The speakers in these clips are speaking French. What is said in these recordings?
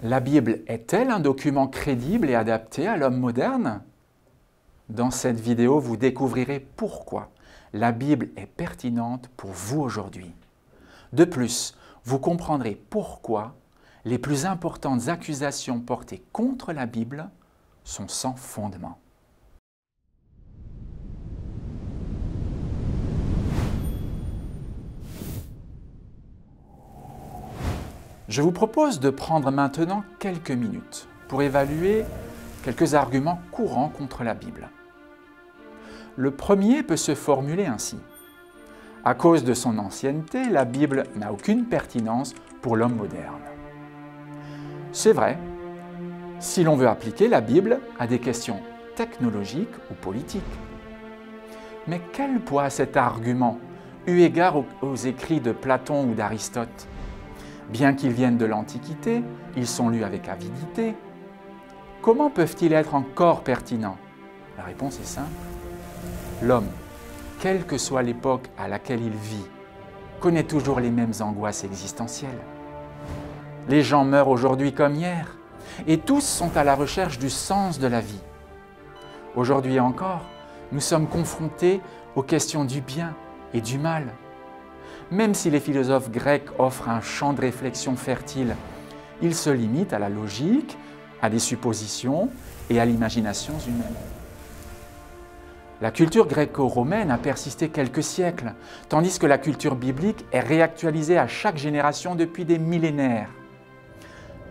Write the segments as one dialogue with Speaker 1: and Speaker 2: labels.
Speaker 1: La Bible est-elle un document crédible et adapté à l'homme moderne? Dans cette vidéo, vous découvrirez pourquoi la Bible est pertinente pour vous aujourd'hui. De plus, vous comprendrez pourquoi les plus importantes accusations portées contre la Bible sont sans fondement. Je vous propose de prendre maintenant quelques minutes pour évaluer quelques arguments courants contre la Bible. Le premier peut se formuler ainsi. À cause de son ancienneté, la Bible n'a aucune pertinence pour l'homme moderne. C'est vrai, si l'on veut appliquer la Bible à des questions technologiques ou politiques. Mais quel poids a cet argument, eu égard aux écrits de Platon ou d'Aristote? Bien qu'ils viennent de l'Antiquité, ils sont lus avec avidité. Comment peuvent-ils être encore pertinents? La réponse est simple. L'homme, quelle que soit l'époque à laquelle il vit, connaît toujours les mêmes angoisses existentielles. Les gens meurent aujourd'hui comme hier, et tous sont à la recherche du sens de la vie. Aujourd'hui encore, nous sommes confrontés aux questions du bien et du mal. Même si les philosophes grecs offrent un champ de réflexion fertile, ils se limitent à la logique, à des suppositions et à l'imagination humaine. La culture gréco-romaine a persisté quelques siècles, tandis que la culture biblique est réactualisée à chaque génération depuis des millénaires.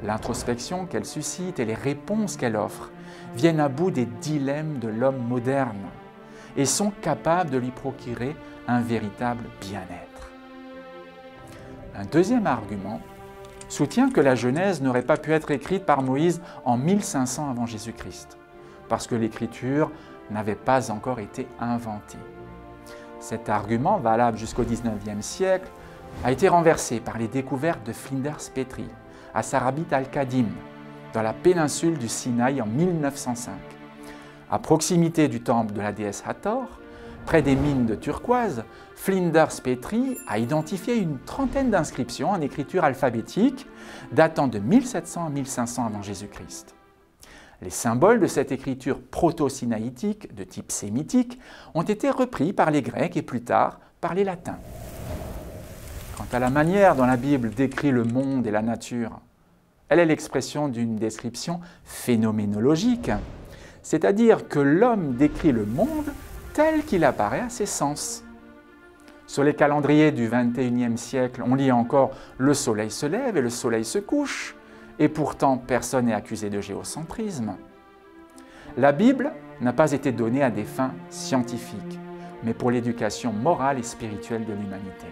Speaker 1: L'introspection qu'elle suscite et les réponses qu'elle offre viennent à bout des dilemmes de l'homme moderne et sont capables de lui procurer un véritable bien-être. Un deuxième argument soutient que la Genèse n'aurait pas pu être écrite par Moïse en 1500 avant Jésus-Christ, parce que l'écriture n'avait pas encore été inventée. Cet argument, valable jusqu'au XIXe siècle, a été renversé par les découvertes de Flinders Petrie à Sarabit al-Qadim, dans la péninsule du Sinaï en 1905. À proximité du temple de la déesse Hathor, près des mines de turquoise, Flinders Petrie a identifié une trentaine d'inscriptions en écriture alphabétique datant de 1700 à 1500 avant Jésus-Christ. Les symboles de cette écriture proto-sinaïtique de type sémitique ont été repris par les Grecs et plus tard par les Latins. Quant à la manière dont la Bible décrit le monde et la nature, elle est l'expression d'une description phénoménologique, c'est-à-dire que l'homme décrit le monde tel qu'il apparaît à ses sens. Sur les calendriers du XXIe siècle, on lit encore « le soleil se lève et le soleil se couche », et pourtant personne n'est accusé de géocentrisme. La Bible n'a pas été donnée à des fins scientifiques, mais pour l'éducation morale et spirituelle de l'humanité.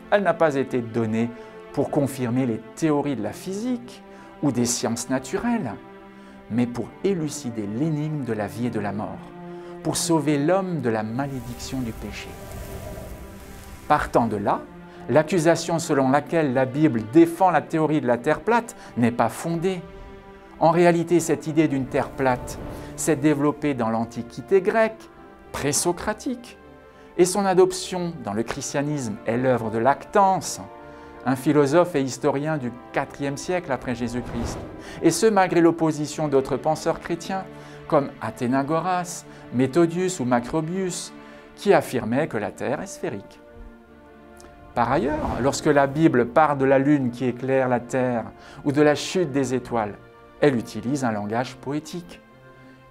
Speaker 1: Elle n'a pas été donnée pour confirmer les théories de la physique ou des sciences naturelles, mais pour élucider l'énigme de la vie et de la mort, pour sauver l'homme de la malédiction du péché. Partant de là, l'accusation selon laquelle la Bible défend la théorie de la Terre plate n'est pas fondée. En réalité, cette idée d'une Terre plate s'est développée dans l'Antiquité grecque, présocratique, et son adoption dans le christianisme est l'œuvre de Lactance, un philosophe et historien du IVe siècle après Jésus-Christ, et ce malgré l'opposition d'autres penseurs chrétiens comme Athénagoras, Méthodius ou Macrobius, qui affirmaient que la Terre est sphérique. Par ailleurs, lorsque la Bible parle de la lune qui éclaire la terre ou de la chute des étoiles, elle utilise un langage poétique.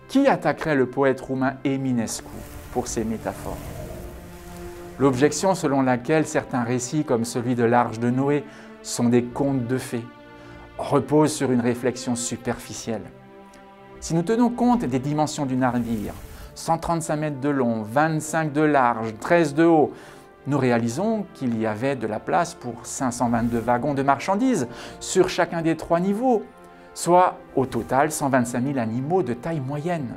Speaker 1: Qui attaquerait le poète roumain Eminescu pour ces métaphores? L'objection selon laquelle certains récits comme celui de l'Arche de Noé sont des contes de fées repose sur une réflexion superficielle. Si nous tenons compte des dimensions du navire, 135 mètres de long, 25 de large, 13 de haut, nous réalisons qu'il y avait de la place pour 522 wagons de marchandises sur chacun des 3 niveaux, soit au total 125 000 animaux de taille moyenne.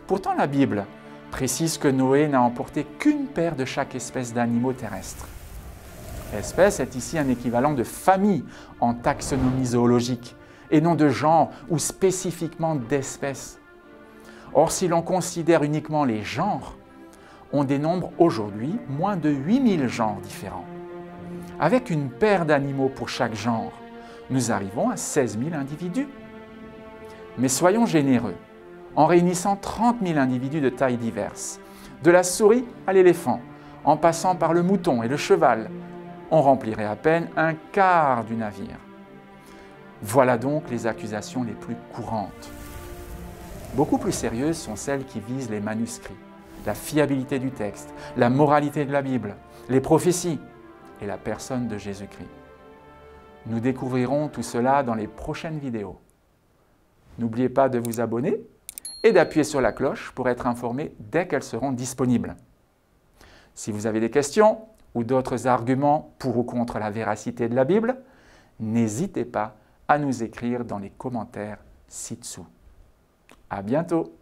Speaker 1: Pourtant, la Bible précise que Noé n'a emporté qu'une paire de chaque espèce d'animaux terrestres. Espèce est ici un équivalent de famille en taxonomie zoologique, et non de genre ou spécifiquement d'espèce. Or, si l'on considère uniquement les genres, on dénombre aujourd'hui moins de 8000 genres différents. Avec une paire d'animaux pour chaque genre, nous arrivons à 16 000 individus. Mais soyons généreux, en réunissant 30 000 individus de tailles diverses, de la souris à l'éléphant, en passant par le mouton et le cheval, on remplirait à peine un quart du navire. Voilà donc les accusations les plus courantes. Beaucoup plus sérieuses sont celles qui visent les manuscrits, la fiabilité du texte, la moralité de la Bible, les prophéties et la personne de Jésus-Christ. Nous découvrirons tout cela dans les prochaines vidéos. N'oubliez pas de vous abonner et d'appuyer sur la cloche pour être informé dès qu'elles seront disponibles. Si vous avez des questions ou d'autres arguments pour ou contre la véracité de la Bible, n'hésitez pas à nous écrire dans les commentaires ci-dessous. À bientôt!